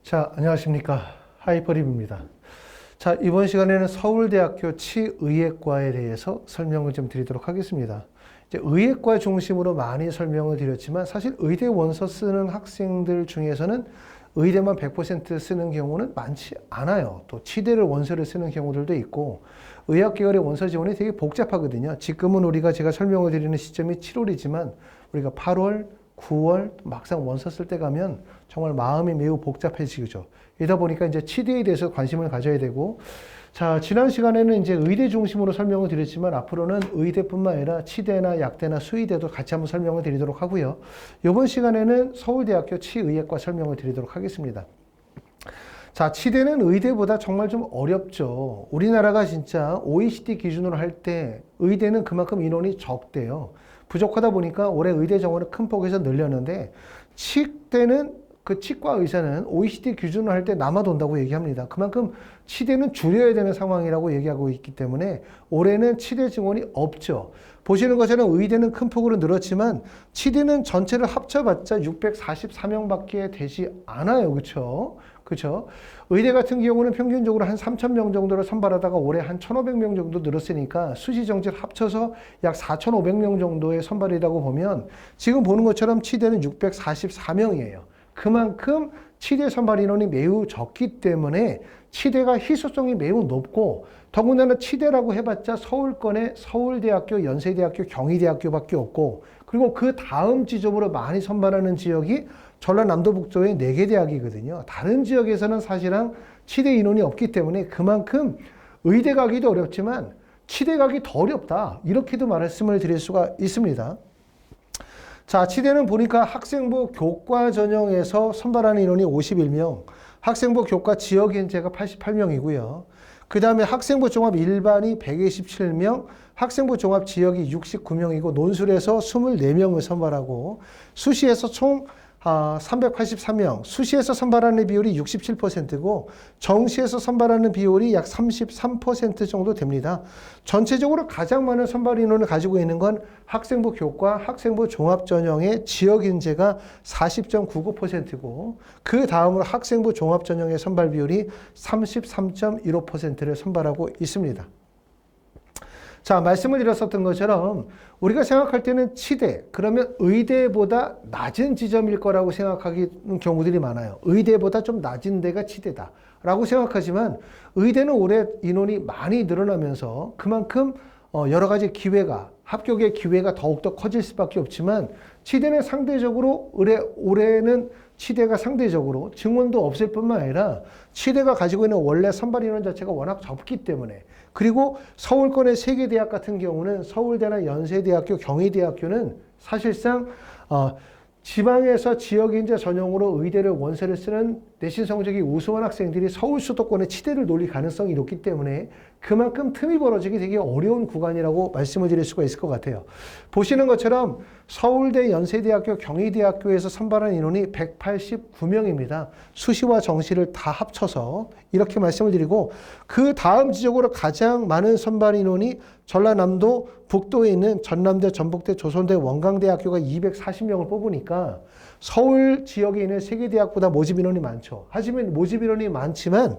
자, 안녕하십니까. 하이퍼립입니다. 자, 이번 시간에는 서울대학교 치의학과에 대해서 설명을 좀 드리도록 하겠습니다. 이제 의학과 중심으로 많이 설명을 드렸지만 사실 의대 원서 쓰는 학생들 중에서는 의대만 100% 쓰는 경우는 많지 않아요. 또 치대를 원서를 쓰는 경우들도 있고 의학 계열의 원서 지원이 되게 복잡하거든요. 지금은 우리가 제가 설명을 드리는 시점이 7월이지만 우리가 8월, 9월 막상 원서 쓸 때 가면 정말 마음이 매우 복잡해지죠. 이러다 보니까 이제 치대에 대해서 관심을 가져야 되고, 자, 지난 시간에는 이제 의대 중심으로 설명을 드렸지만 앞으로는 의대뿐만 아니라 치대나 약대나 수의대도 같이 한번 설명을 드리도록 하고요. 이번 시간에는 서울대학교 치의학과 설명을 드리도록 하겠습니다. 자, 치대는 의대보다 정말 좀 어렵죠. 우리나라가 진짜 OECD 기준으로 할 때 의대는 그만큼 인원이 적대요. 부족하다 보니까 올해 의대 정원을 큰 폭에서 늘렸는데 치대는 그 치과 의사는 OECD 기준으로 할 때 남아돈다고 얘기합니다. 그만큼 치대는 줄여야 되는 상황이라고 얘기하고 있기 때문에 올해는 치대 증원이 없죠. 보시는 것처럼 의대는 큰 폭으로 늘었지만 치대는 전체를 합쳐봤자 644명밖에 되지 않아요. 그렇죠? 그렇죠? 의대 같은 경우는 평균적으로 한 3,000명 정도를 선발하다가 올해 한 1,500명 정도 늘었으니까 수시 정시를 합쳐서 약 4,500명 정도의 선발이라고 보면 지금 보는 것처럼 치대는 644명이에요. 그만큼 치대 선발 인원이 매우 적기 때문에 치대가 희소성이 매우 높고 더군다나 치대라고 해봤자 서울권에 서울대학교, 연세대학교, 경희대학교밖에 없고 그리고 그 다음 지점으로 많이 선발하는 지역이 전라남도 북도의 4개 대학이거든요. 다른 지역에서는 사실상 치대 인원이 없기 때문에 그만큼 의대 가기도 어렵지만 치대 가기 더 어렵다. 이렇게도 말씀을 드릴 수가 있습니다. 자, 치대는 보니까 학생부 교과 전형에서 선발하는 인원이 51명, 학생부 교과 지역 인재가 88명이고요. 그 다음에 학생부 종합 일반이 127명, 학생부 종합 지역이 69명이고 논술에서 24명을 선발하고 수시에서 총 383명, 수시에서 선발하는 비율이 67%고 정시에서 선발하는 비율이 약 33% 정도 됩니다. 전체적으로 가장 많은 선발 인원을 가지고 있는 건 학생부 교과, 학생부 종합전형의 지역인재가 40.99%고 그 다음으로 학생부 종합전형의 선발 비율이 33.15%를 선발하고 있습니다. 자, 말씀을 드렸었던 것처럼 우리가 생각할 때는 치대, 그러면 의대보다 낮은 지점일 거라고 생각하는 경우들이 많아요. 의대보다 좀 낮은 데가 치대다 라고 생각하지만 의대는 올해 인원이 많이 늘어나면서 그만큼 여러 가지 기회가, 합격의 기회가 더욱더 커질 수밖에 없지만 치대는 상대적으로 올해는 치대가 상대적으로 증원도 없을 뿐만 아니라 치대가 가지고 있는 원래 선발 인원 자체가 워낙 적기 때문에 그리고 서울권의 3개 대학 같은 경우는 서울대나 연세대학교, 경희대학교는 사실상 지방에서 지역인재 전형으로 의대를 원서를 쓰는 내신 성적이 우수한 학생들이 서울 수도권의 치대를 노릴 가능성이 높기 때문에 그만큼 틈이 벌어지기 되게 어려운 구간이라고 말씀을 드릴 수가 있을 것 같아요. 보시는 것처럼 서울대, 연세대학교, 경희대학교에서 선발한 인원이 189명입니다. 수시와 정시를 다 합쳐서 이렇게 말씀을 드리고 그 다음 지역으로 가장 많은 선발 인원이 전라남도 북도에 있는 전남대, 전북대, 조선대, 원광대학교가 240명을 뽑으니까 서울 지역에 있는 3개 대학보다 모집 인원이 많죠. 하지만 모집 인원이 많지만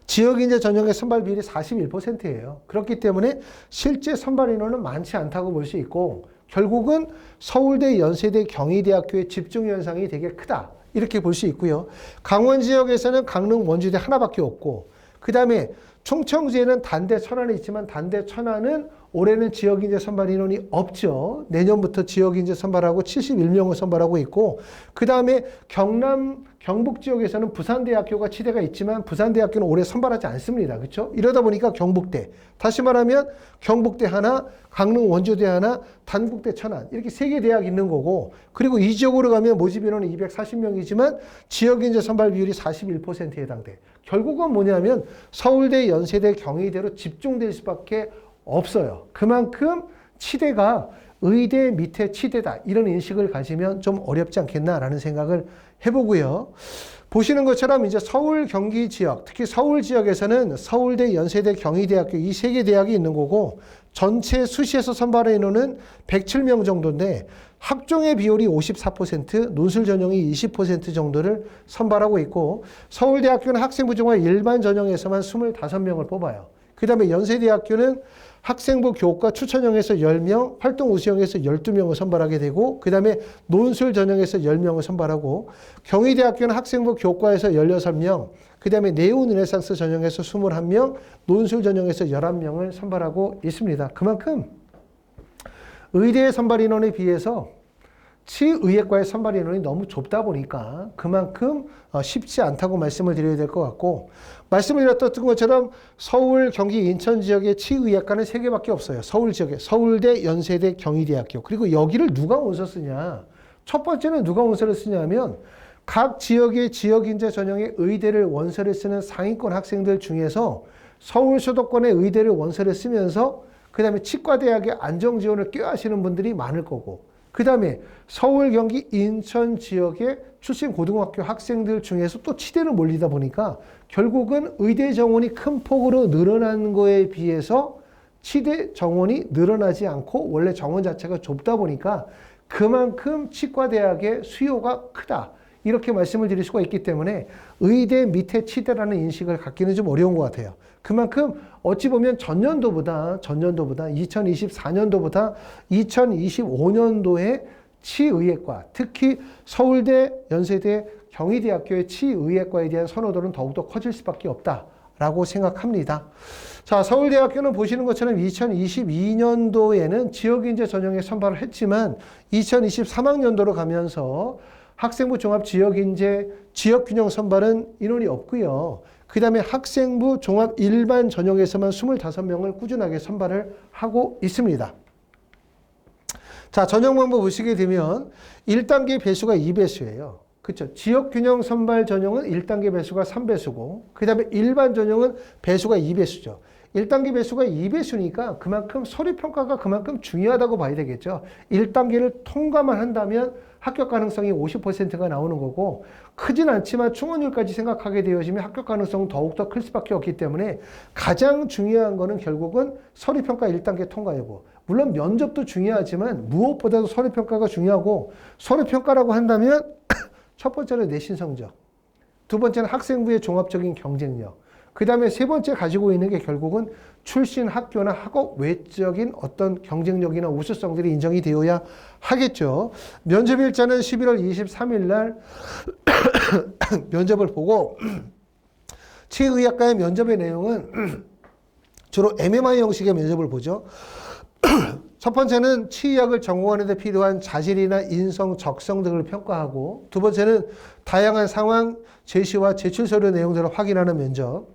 지역인재 전형의 선발 비율이 41%예요. 그렇기 때문에 실제 선발 인원은 많지 않다고 볼 수 있고 결국은 서울대, 연세대, 경희대학교의 집중 현상이 되게 크다. 이렇게 볼 수 있고요. 강원 지역에서는 강릉, 원주대 하나밖에 없고 그 다음에 충청지에는 단대, 천안이 있지만 단대, 천안은 올해는 지역인재 선발 인원이 없죠. 내년부터 지역인재 선발하고 71명을 선발하고 있고 그 다음에 경북 지역에서는 부산대학교가 치대가 있지만 부산대학교는 올해 선발하지 않습니다. 그렇죠? 이러다 보니까 경북대, 다시 말하면 경북대 하나, 강릉 원주대 하나, 단국대 천안 이렇게 3개 대학이 있는 거고 그리고 이 지역으로 가면 모집 인원은 240명이지만 지역인재 선발 비율이 41%에 해당돼. 결국은 뭐냐면 서울대, 연세대, 경희대로 집중될 수밖에 없어요. 그만큼 치대가 의대 밑에 치대다 이런 인식을 가지면 좀 어렵지 않겠나라는 생각을 해보고요. 보시는 것처럼 이제 서울, 경기 지역, 특히 서울 지역에서는 서울대, 연세대, 경희대학교 이 3개 대학이 있는 거고 전체 수시에서 선발한 인원은 107명 정도인데 학종의 비율이 54%, 논술 전형이 20% 정도를 선발하고 있고 서울대학교는 학생부 종합 일반 전형에서만 25명을 뽑아요. 그 다음에 연세대학교는 학생부 교과 추천형에서 10명, 활동 우수형에서 12명을 선발하게 되고 그 다음에 논술 전형에서 10명을 선발하고 경희대학교는 학생부 교과에서 16명, 그 다음에 네오 르네상스 전형에서 21명, 논술 전형에서 11명을 선발하고 있습니다. 그만큼 의대의 선발 인원에 비해서 치의학과의 선발 인원이 너무 좁다 보니까 그만큼 쉽지 않다고 말씀을 드려야 될 것 같고 말씀을 드렸던 것처럼 서울, 경기, 인천 지역의 치의학과는 3개밖에 없어요. 서울 지역에 서울대, 연세대, 경희대학교. 그리고 여기를 누가 원서 쓰냐. 첫 번째는 누가 원서를 쓰냐면 각 지역의 지역인재 전형의 의대를 원서를 쓰는 상위권 학생들 중에서 서울 수도권의 의대를 원서를 쓰면서 그 다음에 치과대학의 안정지원을 껴하시는 분들이 많을 거고 그 다음에 서울, 경기, 인천 지역의 출신 고등학교 학생들 중에서 또 치대를 몰리다 보니까 결국은 의대 정원이 큰 폭으로 늘어난 거에 비해서 치대 정원이 늘어나지 않고 원래 정원 자체가 좁다 보니까 그만큼 치과대학의 수요가 크다. 이렇게 말씀을 드릴 수가 있기 때문에 의대 밑에 치대라는 인식을 갖기는 좀 어려운 것 같아요. 그만큼 어찌 보면 전년도보다 2024년도보다 2025년도에 치의학과, 특히 서울대, 연세대, 경희대학교의 치의학과에 대한 선호도는 더욱더 커질 수밖에 없다라고 생각합니다. 자, 서울대학교는 보시는 것처럼 2022년도에는 지역인재 전형에 선발을 했지만 2023학년도로 가면서 학생부 종합 지역인재 지역균형 선발은 인원이 없고요. 그 다음에 학생부 종합 일반 전형에서만 25명을 꾸준하게 선발을 하고 있습니다. 자, 전형 방법 보시게 되면 1단계 배수가 2배수예요. 그렇죠. 지역균형 선발 전형은 1단계 배수가 3배수고 그 다음에 일반 전형은 배수가 2배수죠. 1단계 배수가 2배수니까 그만큼 서류평가가 그만큼 중요하다고 봐야 되겠죠. 1단계를 통과만 한다면 합격 가능성이 50%가 나오는 거고 크진 않지만 충원율까지 생각하게 되어지면 합격 가능성은 더욱더 클 수밖에 없기 때문에 가장 중요한 거는 결국은 서류평가 1단계 통과 여부. 물론 면접도 중요하지만 무엇보다도 서류평가가 중요하고 서류평가라고 한다면 첫 번째는 내신 성적, 두 번째는 학생부의 종합적인 경쟁력, 그 다음에 세 번째 가지고 있는 게 결국은 출신 학교나 학업 외적인 어떤 경쟁력이나 우수성들이 인정이 되어야 하겠죠. 면접 일자는 11월 23일 날 면접을 보고 치의학과의 면접의 내용은 주로 MMI 형식의 면접을 보죠. 첫 번째는 치의학을 전공하는 데 필요한 자질이나 인성, 적성 등을 평가하고 두 번째는 다양한 상황, 제시와 제출 서류 내용들을 확인하는 면접.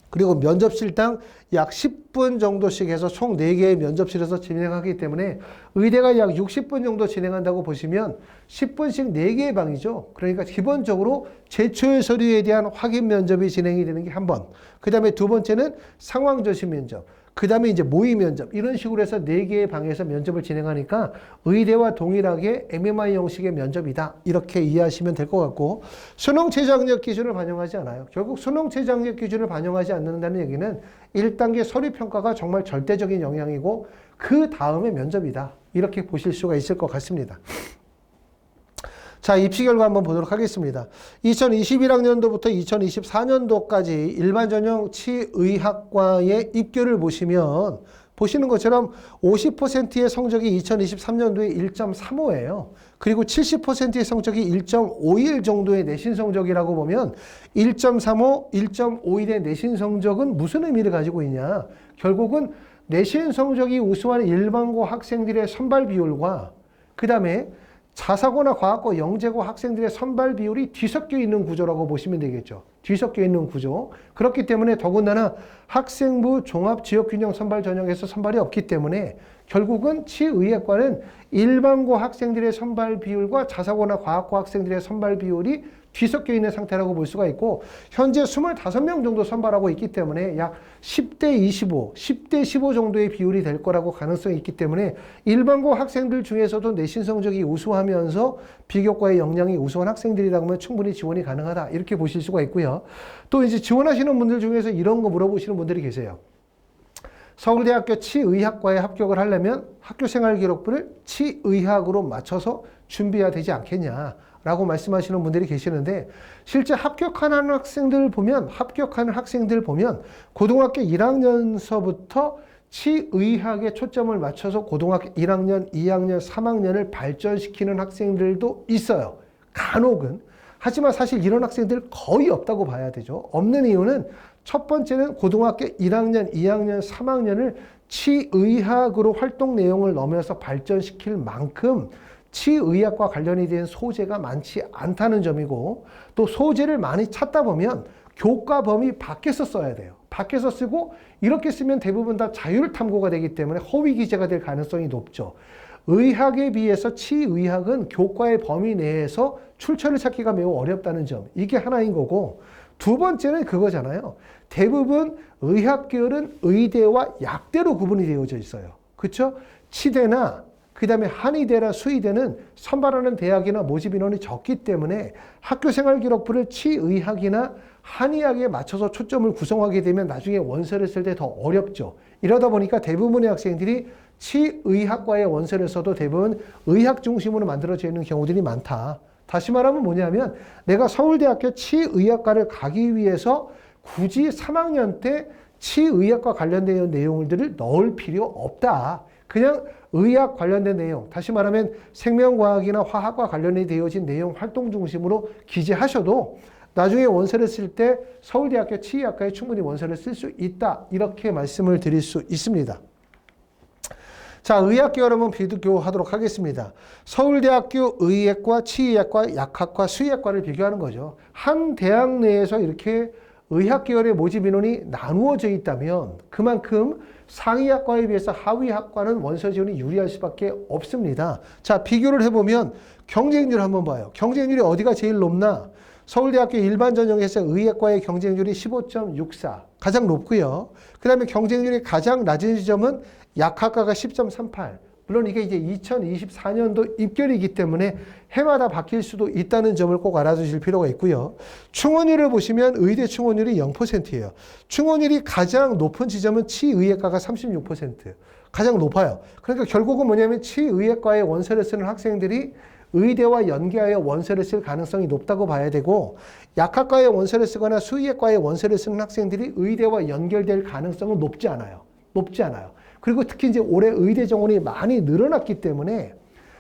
그리고 면접실당 약 10분 정도씩 해서 총 4개의 면접실에서 진행하기 때문에 의대가 약 60분 정도 진행한다고 보시면 10분씩 4개의 방이죠. 그러니까 기본적으로 제출 서류에 대한 확인 면접이 진행이 되는 게 한 번. 그 다음에 두 번째는 상황 저시 면접. 그 다음에 이제 모의 면접. 이런 식으로 해서 4개의 방에서 면접을 진행하니까 의대와 동일하게 MMI 형식의 면접이다. 이렇게 이해하시면 될 것 같고 수능 최저학력 기준을 반영하지 않아요. 결국 수능 최저학력 기준을 반영하지 않는다는 얘기는 1단계 서류평가가 정말 절대적인 영향이고 그 다음에 면접이다. 이렇게 보실 수가 있을 것 같습니다. 자, 입시 결과 한번 보도록 하겠습니다. 2021학년도부터 2024년도까지 일반 전형 치의학과의 입교를 보시면 보시는 것처럼 50%의 성적이 2023년도에 1.35예요. 그리고 70%의 성적이 1.51 정도의 내신 성적이라고 보면 1.35, 1.51의 내신 성적은 무슨 의미를 가지고 있냐? 결국은 내신 성적이 우수한 일반고 학생들의 선발 비율과 그 다음에 자사고나 과학고, 영재고 학생들의 선발 비율이 뒤섞여 있는 구조라고 보시면 되겠죠. 뒤섞여 있는 구조. 그렇기 때문에 더군다나 학생부 종합 지역균형 선발 전형에서 선발이 없기 때문에 결국은 치의학과는 일반고 학생들의 선발 비율과 자사고나 과학고 학생들의 선발 비율이 뒤섞여 있는 상태라고 볼 수가 있고 현재 25명 정도 선발하고 있기 때문에 약 10대 25, 10대 15 정도의 비율이 될 거라고 가능성이 있기 때문에 일반고 학생들 중에서도 내신 성적이 우수하면서 비교과의 역량이 우수한 학생들이라고 하면 충분히 지원이 가능하다. 이렇게 보실 수가 있고요. 또 이제 지원하시는 분들 중에서 이런 거 물어보시는 분들이 계세요. 서울대학교 치의학과에 합격을 하려면 학교생활기록부를 치의학으로 맞춰서 준비해야 되지 않겠냐라고 말씀하시는 분들이 계시는데 실제 합격하는 학생들 보면 고등학교 1학년서부터 치의학에 초점을 맞춰서 고등학교 1학년, 2학년, 3학년을 발전시키는 학생들도 있어요. 간혹은. 하지만 사실 이런 학생들 거의 없다고 봐야 되죠. 없는 이유는 첫 번째는 고등학교 1학년, 2학년, 3학년을 치의학으로 활동 내용을 넣으면서 발전시킬 만큼 치의학과 관련이 된 소재가 많지 않다는 점이고 또 소재를 많이 찾다 보면 교과 범위 밖에서 써야 돼요. 밖에서 쓰고 이렇게 쓰면 대부분 다 자율탐구가 되기 때문에 허위 기재가 될 가능성이 높죠. 의학에 비해서 치의학은 교과의 범위 내에서 출처를 찾기가 매우 어렵다는 점. 이게 하나인 거고 두 번째는 그거잖아요. 대부분 의학 계열은 의대와 약대로 구분이 되어져 있어요. 그렇죠? 치대나 그다음에 한의대나 수의대는 선발하는 대학이나 모집 인원이 적기 때문에 학교생활기록부를 치의학이나 한의학에 맞춰서 초점을 구성하게 되면 나중에 원서를 쓸 때 더 어렵죠. 이러다 보니까 대부분의 학생들이 치의학과에 원서를 써도 대부분 의학 중심으로 만들어져 있는 경우들이 많다. 다시 말하면 뭐냐면 내가 서울대학교 치의학과를 가기 위해서 굳이 3학년 때 치의학과 관련된 내용들을 넣을 필요 없다. 그냥 의학 관련된 내용, 다시 말하면 생명과학이나 화학과 관련이 되어진 내용 활동 중심으로 기재하셔도 나중에 원서를 쓸 때 서울대학교 치의학과에 충분히 원서를 쓸 수 있다. 이렇게 말씀을 드릴 수 있습니다. 자, 의학 계열 한번 비교하도록 하겠습니다. 서울대학교 의학과, 치의학과, 약학과, 수의학과를 비교하는 거죠. 한 대학 내에서 이렇게 의학 계열의 모집 인원이 나누어져 있다면 그만큼 상위학과에 비해서 하위학과는 원서 지원이 유리할 수밖에 없습니다. 자, 비교를 해보면 경쟁률 한번 봐요. 경쟁률이 어디가 제일 높나? 서울대학교 일반 전형에서 의학과의 경쟁률이 15.64 가장 높고요. 그 다음에 경쟁률이 가장 낮은 지점은 약학과가 10.38. 물론 이게 이제 2024년도 입결이기 때문에 해마다 바뀔 수도 있다는 점을 꼭 알아두실 필요가 있고요. 충원율을 보시면 의대 충원율이 0%예요. 충원율이 가장 높은 지점은 치의학과가 36%. 가장 높아요. 그러니까 결국은 뭐냐면 치의학과에 원서를 쓰는 학생들이 의대와 연계하여 원서를 쓸 가능성이 높다고 봐야 되고 약학과에 원서를 쓰거나 수의학과에 원서를 쓰는 학생들이 의대와 연결될 가능성은 높지 않아요. 높지 않아요. 그리고 특히 이제 올해 의대 정원이 많이 늘어났기 때문에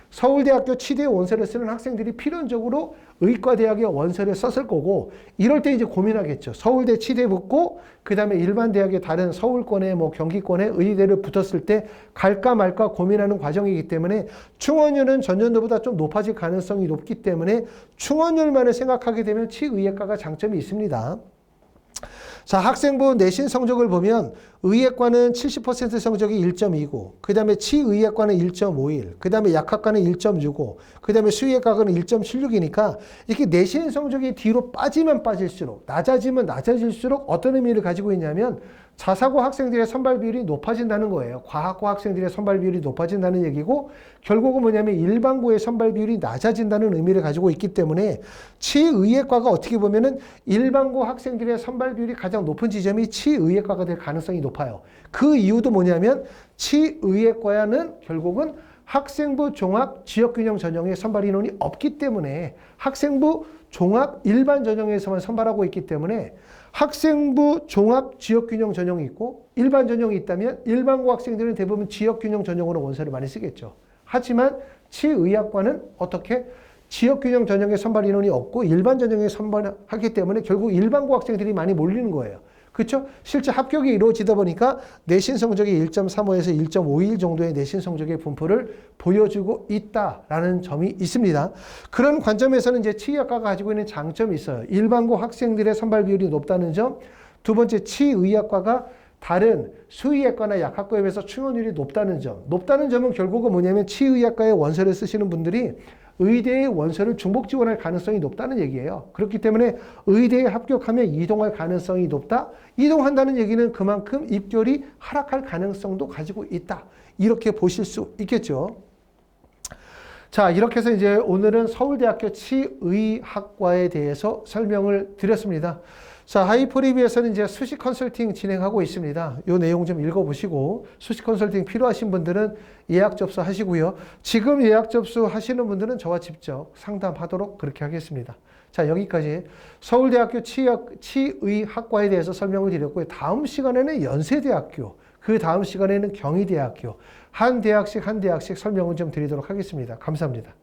서울대학교 치대 원서를 쓰는 학생들이 필연적으로 의과대학의 원서를 썼을 거고 이럴 때 이제 고민하겠죠. 서울대 치대 붙고 그 다음에 일반 대학의 다른 서울권에 뭐 경기권에 의대를 붙었을 때 갈까 말까 고민하는 과정이기 때문에 충원율은 전년도보다 좀 높아질 가능성이 높기 때문에 충원율만을 생각하게 되면 치의학과가 장점이 있습니다. 자, 학생부 내신 성적을 보면 의학과는 70% 성적이 1.29, 그 다음에 치의학과는 1.51, 그 다음에 약학과는 1.65, 그 다음에 수의학과는 1.76이니까 이렇게 내신 성적이 뒤로 빠지면 빠질수록, 낮아지면 낮아질수록 어떤 의미를 가지고 있냐면 자사고 학생들의 선발 비율이 높아진다는 거예요. 과학고 학생들의 선발 비율이 높아진다는 얘기고 결국은 뭐냐면 일반고의 선발 비율이 낮아진다는 의미를 가지고 있기 때문에 치의학과가 어떻게 보면은 일반고 학생들의 선발 비율이 가장 높은 지점이 치의학과가 될 가능성이 높아요. 그 이유도 뭐냐면 치의학과는 결국은 학생부 종합 지역균형 전형의 선발 인원이 없기 때문에 학생부 종합 일반 전형에서만 선발하고 있기 때문에 학생부 종합 지역균형 전형이 있고 일반 전형이 있다면 일반고 학생들은 대부분 지역균형 전형으로 원서를 많이 쓰겠죠. 하지만 치의학과는 어떻게 지역균형 전형의 선발 인원이 없고 일반 전형에 선발하기 때문에 결국 일반고 학생들이 많이 몰리는 거예요. 그렇죠? 실제 합격이 이루어지다 보니까 내신 성적이 1.35에서 1.51 정도의 내신 성적의 분포를 보여주고 있다라는 점이 있습니다. 그런 관점에서는 이제 치의학과가 가지고 있는 장점이 있어요. 일반고 학생들의 선발 비율이 높다는 점, 두 번째 치의학과가 다른 수의학과나 약학과에 비해서 충원율이 높다는 점. 높다는 점은 결국은 뭐냐면 치의학과에 원서를 쓰시는 분들이 의대의 원서를 중복 지원할 가능성이 높다는 얘기예요. 그렇기 때문에 의대에 합격하면 이동할 가능성이 높다. 이동한다는 얘기는 그만큼 입결이 하락할 가능성도 가지고 있다. 이렇게 보실 수 있겠죠. 자, 이렇게 해서 이제 오늘은 서울대학교 치의학과에 대해서 설명을 드렸습니다. 자, 하이퍼리뷰에서는 이제 수시 컨설팅 진행하고 있습니다. 이 내용 좀 읽어보시고 수시 컨설팅 필요하신 분들은 예약 접수하시고요. 지금 예약 접수하시는 분들은 저와 직접 상담하도록 그렇게 하겠습니다. 자, 여기까지 서울대학교 치의학과에 대해서 설명을 드렸고요. 다음 시간에는 연세대학교, 그 다음 시간에는 경희대학교, 한 대학씩 설명을 좀 드리도록 하겠습니다. 감사합니다.